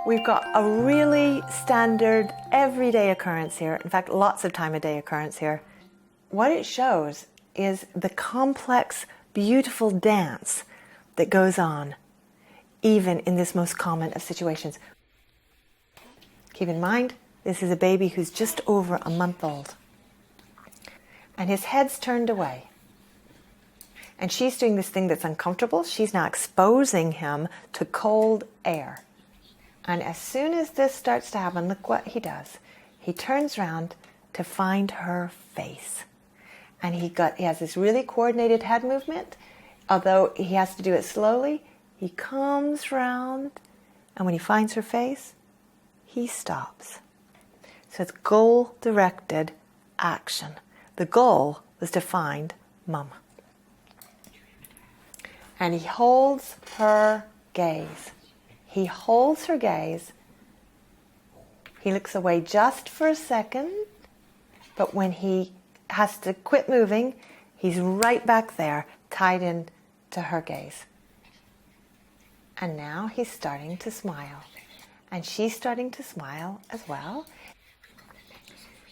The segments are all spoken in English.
We've got a really standard everyday occurrence here. In fact, lots of time of day occurrence here. What it shows is the complex, beautiful dance that goes on, even in this most common of situations. Keep in mind, this is a baby who's just over a month old. And his head's turned away. And she's doing this thing that's uncomfortable. She's now exposing him to cold air. And as soon as this starts to happen, look what he does. He turns around to find her face. And he has this really coordinated head movement. Although he has to do it slowly, he comes round, and when he finds her face, he stops. So it's goal-directed action. The goal was to find Mum. And he holds her gaze. He holds her gaze. He looks away just for a second, but when he has to quit moving, he's right back there, tied in to her gaze. And now he's starting to smile. And she's starting to smile as well.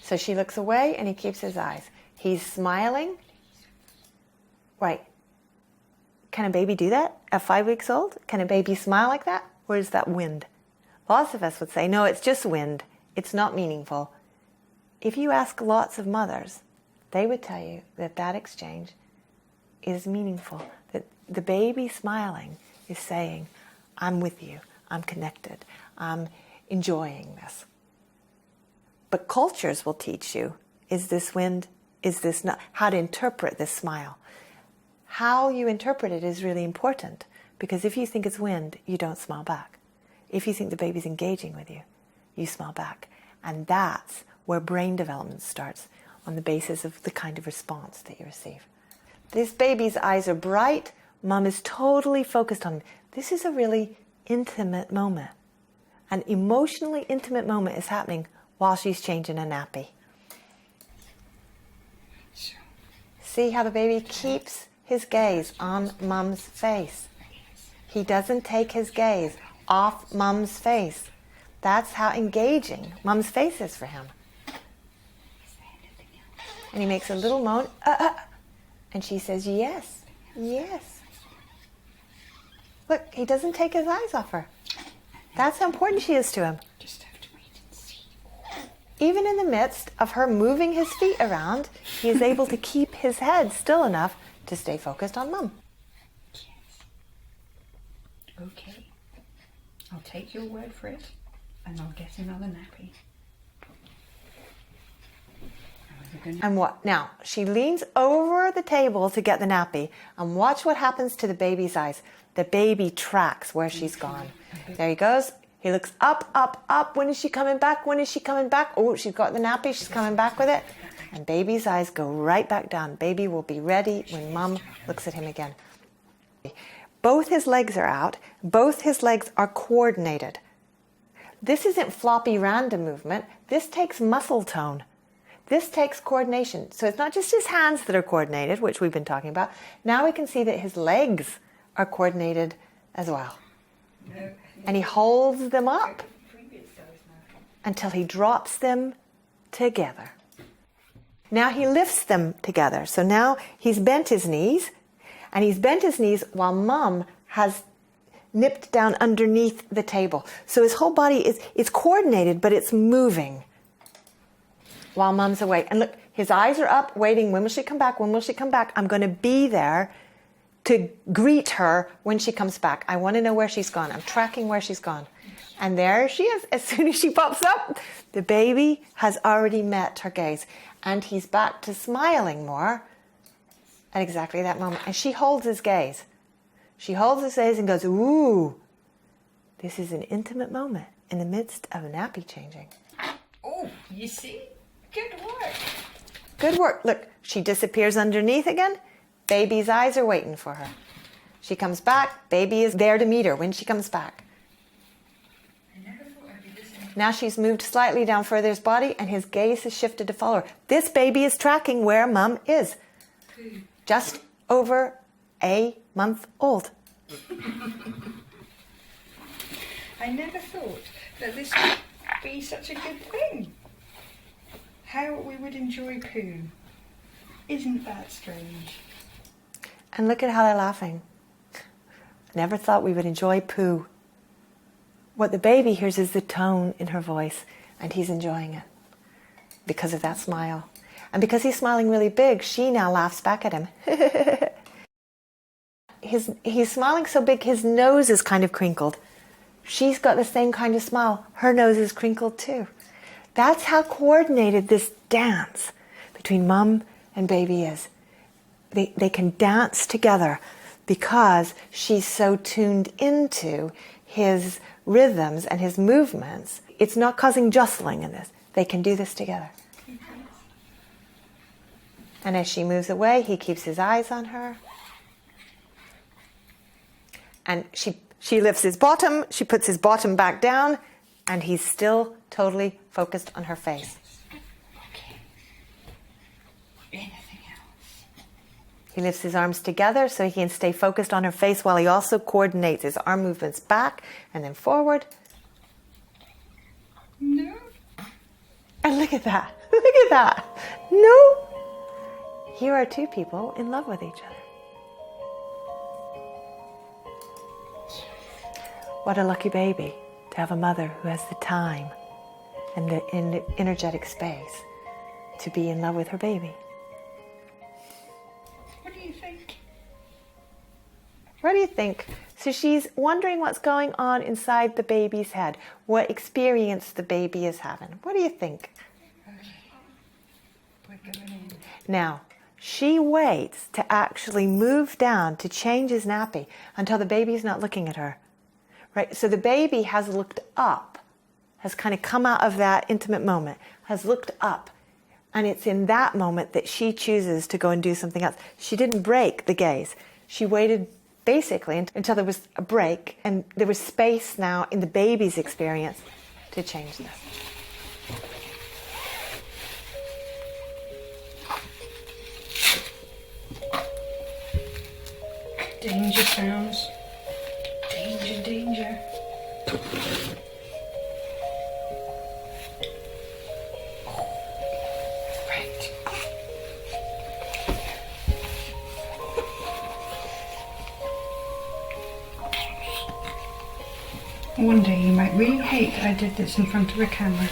So she looks away and he keeps his eyes. He's smiling. Right. Can a baby do that at 5 weeks old? Can a baby smile like that? Or is that wind? Lots of us would say, no, it's just wind. It's not meaningful. If you ask lots of mothers, they would tell you that that exchange is meaningful. That the baby smiling is saying, I'm with you. I'm connected. I'm enjoying this. But cultures will teach you, is this wind? Is this not? How to interpret this smile. How you interpret it is really important. Because if you think it's wind, you don't smile back. If you think the baby's engaging with you, you smile back. And that's where brain development starts, on the basis of the kind of response that you receive. This baby's eyes are bright. Mum is totally focused on him. This is a really intimate moment. An emotionally intimate moment is happening while she's changing a nappy. See how the baby keeps his gaze on Mum's face. He doesn't take his gaze off Mum's face. That's how engaging Mum's face is for him. And he makes a little moan, and she says, yes, yes. Look, he doesn't take his eyes off her. That's how important she is to him. Just have to wait and see. Even in the midst of her moving his feet around, he is able to keep his head still enough to stay focused on Mum. Yes. Okay. I'll take your word for it, and I'll get another nappy. And what? Now, she leans over the table to get the nappy, and watch what happens to the baby's eyes. The baby tracks where she's gone. There he goes. He looks up, up, up. When is she coming back? When is she coming back? Oh, she's got the nappy. She's coming back with it. And baby's eyes go right back down. Baby will be ready when Mum looks at him again. Both his legs are out. Both his legs are coordinated. This isn't floppy random movement. This takes muscle tone. This takes coordination. So it's not just his hands that are coordinated, which we've been talking about. Now we can see that his legs are coordinated as well. And he holds them up until he drops them together. Now he lifts them together. So now he's bent his knees, and he's bent his knees while Mum has nipped down underneath the table. So his whole body is coordinated, but it's moving while Mum's away. And look, his eyes are up, waiting. When will she come back? When will she come back? I'm going to be there to greet her when she comes back. I want to know where she's gone. I'm tracking where she's gone. And there she is. As soon as she pops up, the baby has already met her gaze. And he's back to smiling more at exactly that moment. And she holds his gaze. She holds his gaze and goes, ooh, this is an intimate moment in the midst of nappy changing. Oh, you see? Good work. Good work. Look, she disappears underneath again. Baby's eyes are waiting for her. She comes back. Baby is there to meet her when she comes back. Now she's moved slightly down further his body, and his gaze has shifted to follow her. This baby is tracking where Mum is. Just over a month old. I never thought that this would be such a good thing. How we would enjoy poo. Isn't that strange? And look at how they're laughing. Never thought we would enjoy poo. What the baby hears is the tone in her voice, and he's enjoying it because of that smile. And because he's smiling really big, she now laughs back at him. He's smiling so big, his nose is kind of crinkled. She's got the same kind of smile. Her nose is crinkled too. That's how coordinated this dance between mum and baby is. They can dance together because she's so tuned into his rhythms and his movements. It's not causing jostling in this. They can do this together. And as she moves away, he keeps his eyes on her. And she lifts his bottom, she puts his bottom back down, and he's still totally focused on her face. Okay. Anything else? He lifts his arms together so he can stay focused on her face while he also coordinates his arm movements back and then forward. No. And look at that. Look at that. No. Here are two people in love with each other. What a lucky baby to have a mother who has the time and the energetic space to be in love with her baby. What do you think? What do you think? So she's wondering what's going on inside the baby's head, what experience the baby is having. What do you think? Okay. We're going in. Now, she waits to actually move down to change his nappy until the baby's not looking at her. Right? So the baby has looked up, has kind of come out of that intimate moment, has looked up. And it's in that moment that she chooses to go and do something else. She didn't break the gaze. She waited basically until there was a break and there was space now in the baby's experience to change this. Danger sounds. Danger, danger. Right. One day you might really hate that I did this in front of a camera.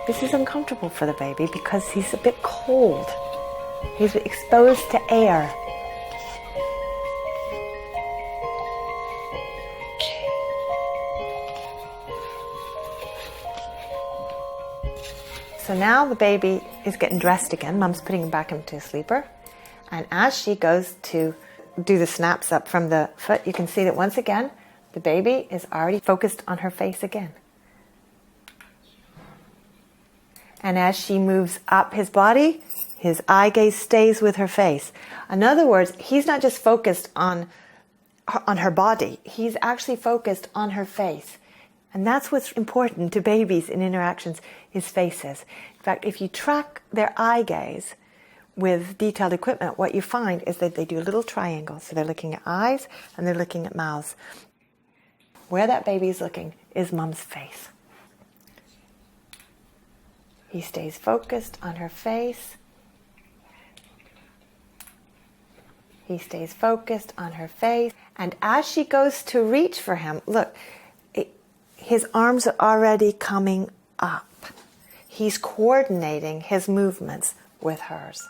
This is uncomfortable for the baby because he's a bit cold. He's exposed to air. So now the baby is getting dressed again. Mum's putting him back into a sleeper. And as she goes to do the snaps up from the foot, you can see that once again, the baby is already focused on her face again. And as she moves up his body, his eye gaze stays with her face. In other words, he's not just focused on her body. He's actually focused on her face. And that's what's important to babies in interactions, is faces. In fact, if you track their eye gaze with detailed equipment, what you find is that they do little triangles. So they're looking at eyes and they're looking at mouths. Where that baby is looking is Mum's face. He stays focused on her face. He stays focused on her face. And as she goes to reach for him, look, his arms are already coming up. He's coordinating his movements with hers.